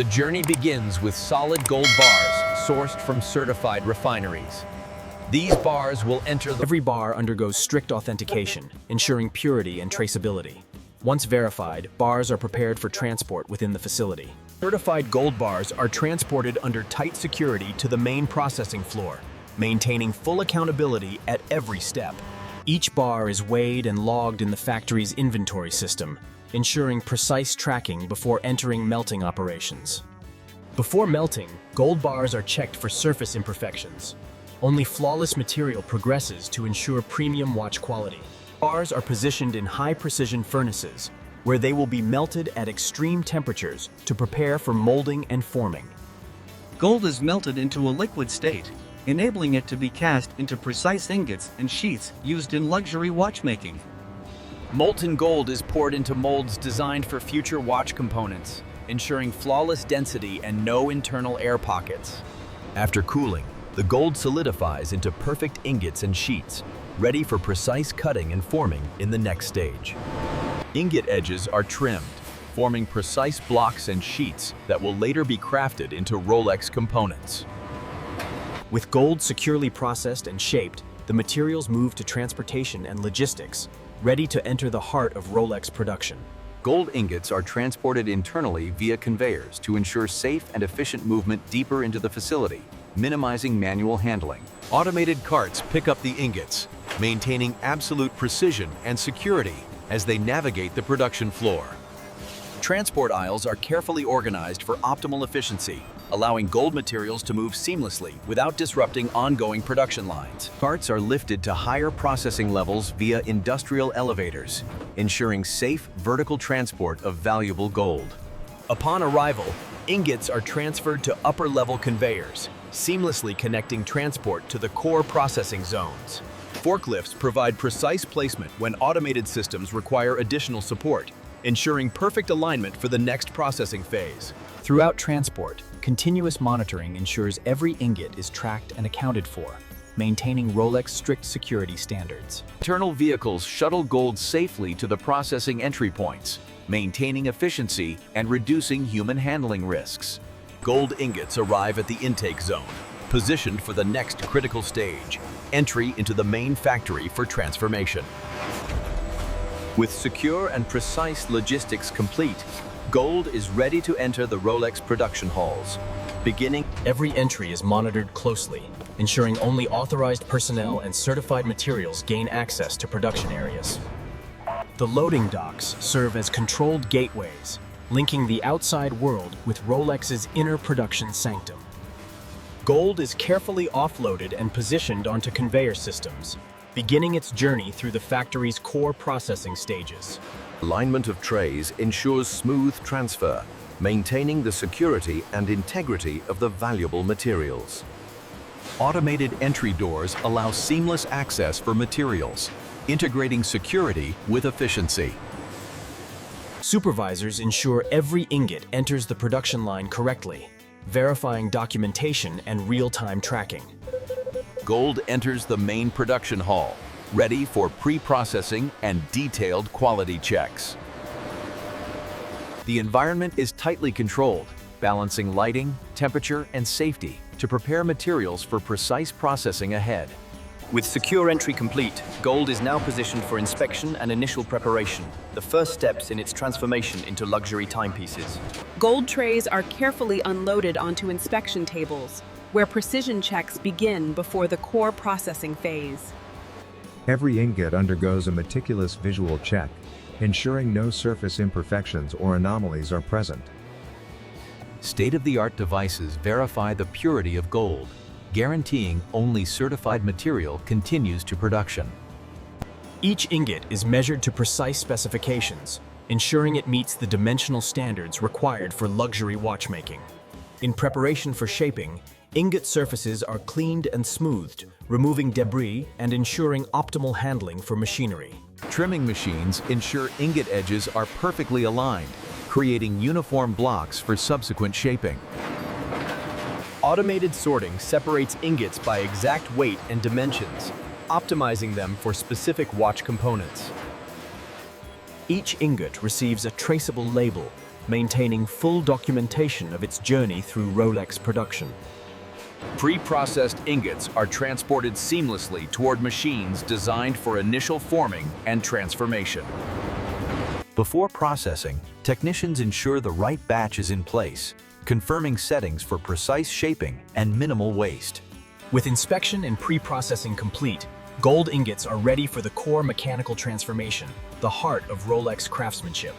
The journey begins with solid gold bars sourced from certified refineries. These bars will enter the... Every bar undergoes strict authentication, ensuring purity and traceability. Once verified, bars are prepared for transport within the facility. Certified gold bars are transported under tight security to the main processing floor, maintaining full accountability at every step. Each bar is weighed and logged in the factory's inventory system, ensuring precise tracking before entering melting operations. Before melting, gold bars are checked for surface imperfections. Only flawless material progresses to ensure premium watch quality. Bars are positioned in high-precision furnaces, where they will be melted at extreme temperatures to prepare for molding and forming. Gold is melted into a liquid state, enabling it to be cast into precise ingots and sheaths used in luxury watchmaking. Molten gold is poured into molds designed for future watch components, ensuring flawless density and no internal air pockets. After cooling, the gold solidifies into perfect ingots and sheets, ready for precise cutting and forming in the next stage. Ingot edges are trimmed, forming precise blocks and sheets that will later be crafted into Rolex components. With gold securely processed and shaped, the materials move to transportation and logistics, ready to enter the heart of Rolex production. Gold ingots are transported internally via conveyors to ensure safe and efficient movement deeper into the facility, minimizing manual handling. Automated carts pick up the ingots, maintaining absolute precision and security as they navigate the production floor. Transport aisles are carefully organized for optimal efficiency, allowing gold materials to move seamlessly without disrupting ongoing production lines. Carts are lifted to higher processing levels via industrial elevators, ensuring safe vertical transport of valuable gold. Upon arrival, ingots are transferred to upper-level conveyors, seamlessly connecting transport to the core processing zones. Forklifts provide precise placement when automated systems require additional support, ensuring perfect alignment for the next processing phase. Throughout transport, continuous monitoring ensures every ingot is tracked and accounted for, maintaining Rolex strict security standards. Internal vehicles shuttle gold safely to the processing entry points, maintaining efficiency and reducing human handling risks. Gold ingots arrive at the intake zone, positioned for the next critical stage, entry into the main factory for transformation. With secure and precise logistics complete, gold is ready to enter the Rolex production halls. Every entry is monitored closely, ensuring only authorized personnel and certified materials gain access to production areas. The loading docks serve as controlled gateways, linking the outside world with Rolex's inner production sanctum. Gold is carefully offloaded and positioned onto conveyor systems, beginning its journey through the factory's core processing stages. Alignment of trays ensures smooth transfer, maintaining the security and integrity of the valuable materials. Automated entry doors allow seamless access for materials, integrating security with efficiency. Supervisors ensure every ingot enters the production line correctly, verifying documentation and real-time tracking. Gold enters the main production hall, ready for pre-processing and detailed quality checks. The environment is tightly controlled, balancing lighting, temperature, and safety to prepare materials for precise processing ahead. With secure entry complete, gold is now positioned for inspection and initial preparation, the first steps in its transformation into luxury timepieces. Gold trays are carefully unloaded onto inspection tables, where precision checks begin before the core processing phase. Every ingot undergoes a meticulous visual check, ensuring no surface imperfections or anomalies are present. State-of-the-art devices verify the purity of gold, guaranteeing only certified material continues to production. Each ingot is measured to precise specifications, ensuring it meets the dimensional standards required for luxury watchmaking. In preparation for shaping, ingot surfaces are cleaned and smoothed, removing debris and ensuring optimal handling for machinery. Trimming machines ensure ingot edges are perfectly aligned, creating uniform blocks for subsequent shaping. Automated sorting separates ingots by exact weight and dimensions, optimizing them for specific watch components. Each ingot receives a traceable label, maintaining full documentation of its journey through Rolex production. Pre-processed ingots are transported seamlessly toward machines designed for initial forming and transformation. Before processing, technicians ensure the right batch is in place, confirming settings for precise shaping and minimal waste. With inspection and pre-processing complete, gold ingots are ready for the core mechanical transformation, the heart of Rolex craftsmanship.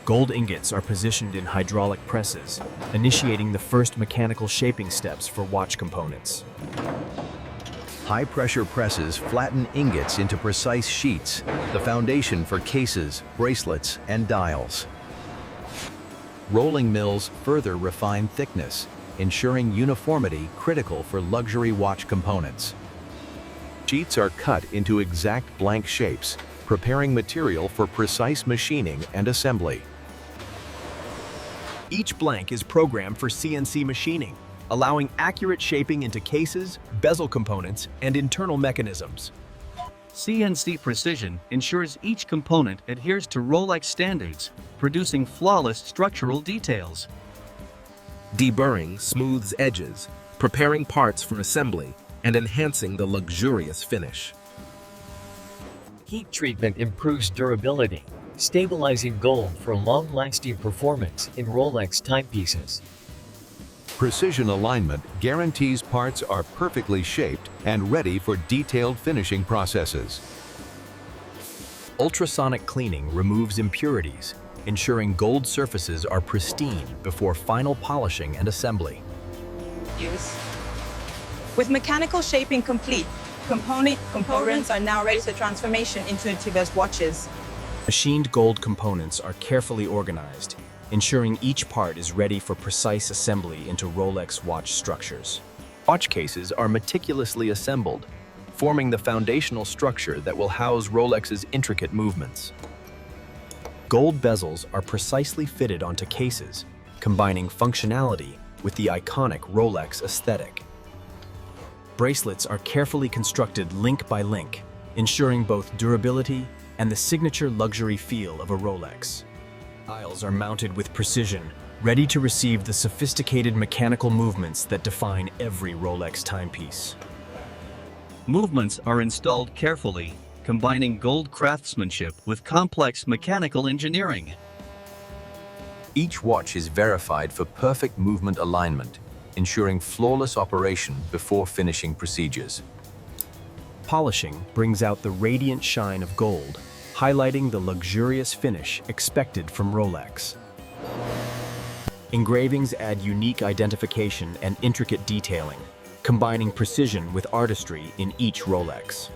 Gold ingots are positioned in hydraulic presses, initiating the first mechanical shaping steps for watch components. High-pressure presses flatten ingots into precise sheets, the foundation for cases, bracelets, and dials. Rolling mills further refine thickness, ensuring uniformity critical for luxury watch components. Sheets are cut into exact blank shapes, preparing material for precise machining and assembly. Each blank is programmed for CNC machining, allowing accurate shaping into cases, bezel components, and internal mechanisms. CNC precision ensures each component adheres to Rolex standards, producing flawless structural details. Deburring smooths edges, preparing parts for assembly, and enhancing the luxurious finish. Heat treatment improves durability, stabilizing gold for long-lasting performance in Rolex timepieces. Precision alignment guarantees parts are perfectly shaped and ready for detailed finishing processes. Ultrasonic cleaning removes impurities, ensuring gold surfaces are pristine before final polishing and assembly. With mechanical shaping complete, components are now ready for transformation into intuitive watches. Machined gold components are carefully organized, ensuring each part is ready for precise assembly into Rolex watch structures. Watch cases are meticulously assembled, forming the foundational structure that will house Rolex's intricate movements. Gold bezels are precisely fitted onto cases, combining functionality with the iconic Rolex aesthetic. Bracelets are carefully constructed link by link, ensuring both durability and the signature luxury feel of a Rolex. Dials are mounted with precision, ready to receive the sophisticated mechanical movements that define every Rolex timepiece. Movements are installed carefully, combining gold craftsmanship with complex mechanical engineering. Each watch is verified for perfect movement alignment, ensuring flawless operation before finishing procedures. Polishing brings out the radiant shine of gold, highlighting the luxurious finish expected from Rolex. Engravings add unique identification and intricate detailing, combining precision with artistry in each Rolex.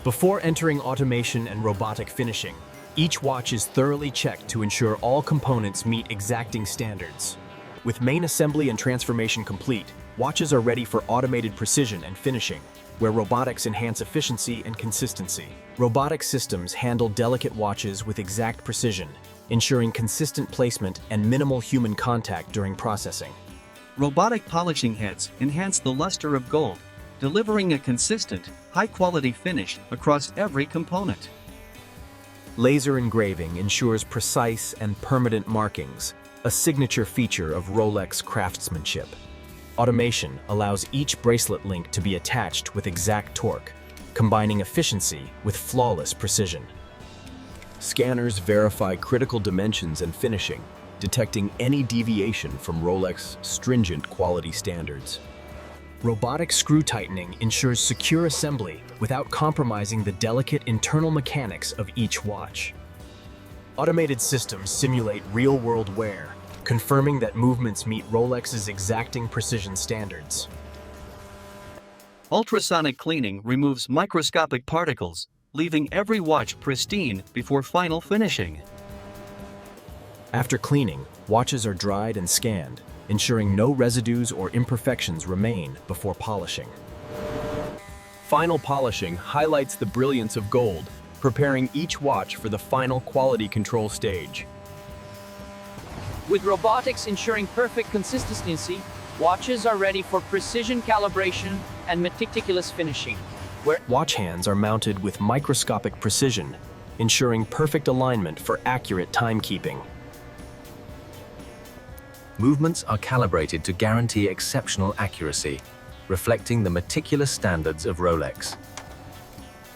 Before entering automation and robotic finishing, each watch is thoroughly checked to ensure all components meet exacting standards. With main assembly and transformation complete, watches are ready for automated precision and finishing, where robotics enhance efficiency and consistency. Robotic systems handle delicate watches with exact precision, ensuring consistent placement and minimal human contact during processing. Robotic polishing heads enhance the luster of gold, delivering a consistent, high-quality finish across every component. Laser engraving ensures precise and permanent markings, a signature feature of Rolex craftsmanship. Automation allows each bracelet link to be attached with exact torque, combining efficiency with flawless precision. Scanners verify critical dimensions and finishing, detecting any deviation from Rolex's stringent quality standards. Robotic screw tightening ensures secure assembly without compromising the delicate internal mechanics of each watch. Automated systems simulate real-world wear, confirming that movements meet Rolex's exacting precision standards. Ultrasonic cleaning removes microscopic particles, leaving every watch pristine before final finishing. After cleaning, watches are dried and scanned, ensuring no residues or imperfections remain before polishing. Final polishing highlights the brilliance of gold, preparing each watch for the final quality control stage. With robotics ensuring perfect consistency, watches are ready for precision calibration and meticulous finishing. Watch hands are mounted with microscopic precision, ensuring perfect alignment for accurate timekeeping. Movements are calibrated to guarantee exceptional accuracy, reflecting the meticulous standards of Rolex.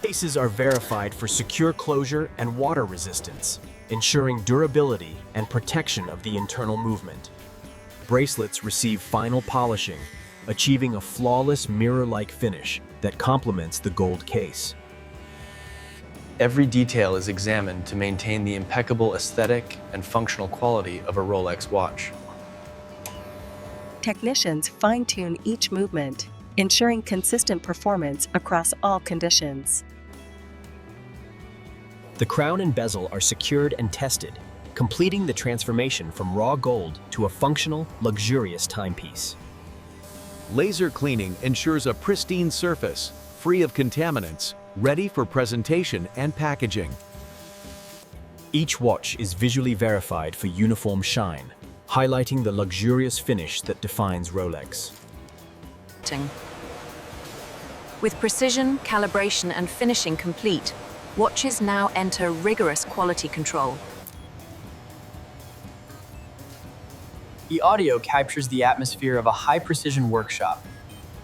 Cases are verified for secure closure and water resistance, ensuring durability and protection of the internal movement. Bracelets receive final polishing, achieving a flawless mirror-like finish that complements the gold case. Every detail is examined to maintain the impeccable aesthetic and functional quality of a Rolex watch. Technicians fine-tune each movement, ensuring consistent performance across all conditions. The crown and bezel are secured and tested, completing the transformation from raw gold to a functional, luxurious timepiece. Laser cleaning ensures a pristine surface, free of contaminants, ready for presentation and packaging. Each watch is visually verified for uniform shine, highlighting the luxurious finish that defines Rolex. With precision, calibration, and finishing complete, watches now enter rigorous quality control. The audio captures the atmosphere of a high-precision workshop.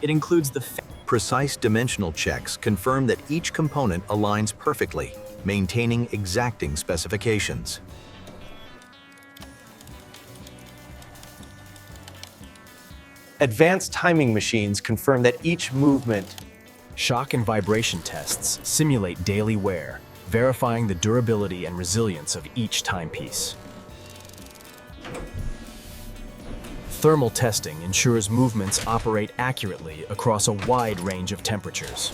It includes the Precise dimensional checks confirm that each component aligns perfectly, maintaining exacting specifications. Advanced timing machines confirm that each movement. Shock and vibration tests simulate daily wear, verifying the durability and resilience of each timepiece. Thermal testing ensures movements operate accurately across a wide range of temperatures.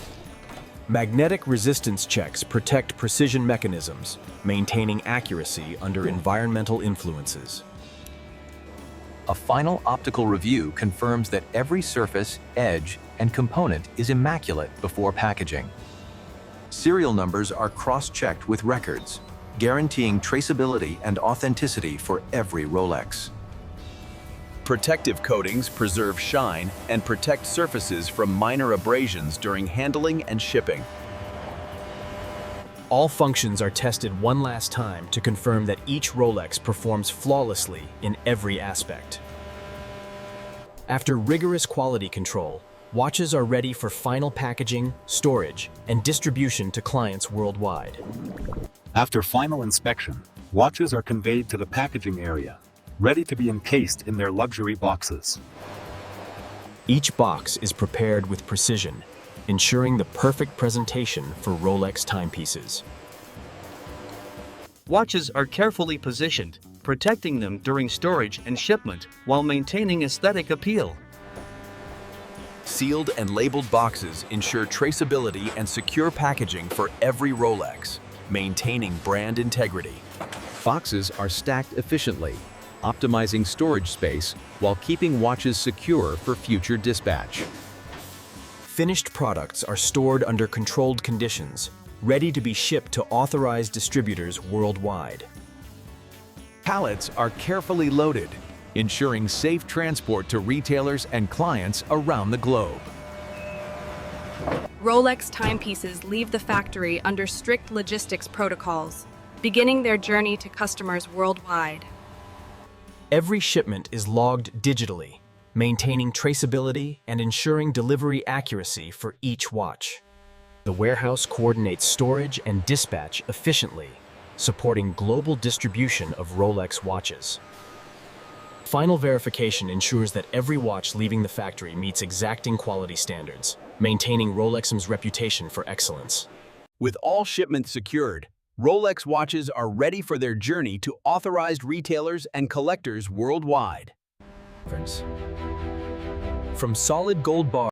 Magnetic resistance checks protect precision mechanisms, maintaining accuracy under environmental influences. A final optical review confirms that every surface, edge, and component is immaculate before packaging. Serial numbers are cross-checked with records, guaranteeing traceability and authenticity for every Rolex. Protective coatings preserve shine and protect surfaces from minor abrasions during handling and shipping. All functions are tested one last time to confirm that each Rolex performs flawlessly in every aspect. After rigorous quality control, watches are ready for final packaging, storage, and distribution to clients worldwide. After final inspection, watches are conveyed to the packaging area, ready to be encased in their luxury boxes. Each box is prepared with precision, ensuring the perfect presentation for Rolex timepieces. Watches are carefully positioned, protecting them during storage and shipment while maintaining aesthetic appeal. Sealed and labeled boxes ensure traceability and secure packaging for every Rolex, maintaining brand integrity. Boxes are stacked efficiently, optimizing storage space while keeping watches secure for future dispatch. Finished products are stored under controlled conditions, ready to be shipped to authorized distributors worldwide. Pallets are carefully loaded, ensuring safe transport to retailers and clients around the globe. Rolex timepieces leave the factory under strict logistics protocols, beginning their journey to customers worldwide. Every shipment is logged digitally, maintaining traceability and ensuring delivery accuracy for each watch. The warehouse coordinates storage and dispatch efficiently, supporting global distribution of Rolex watches. Final verification ensures that every watch leaving the factory meets exacting quality standards, maintaining Rolex's reputation for excellence. With all shipments secured, Rolex watches are ready for their journey to authorized retailers and collectors worldwide. From solid gold bars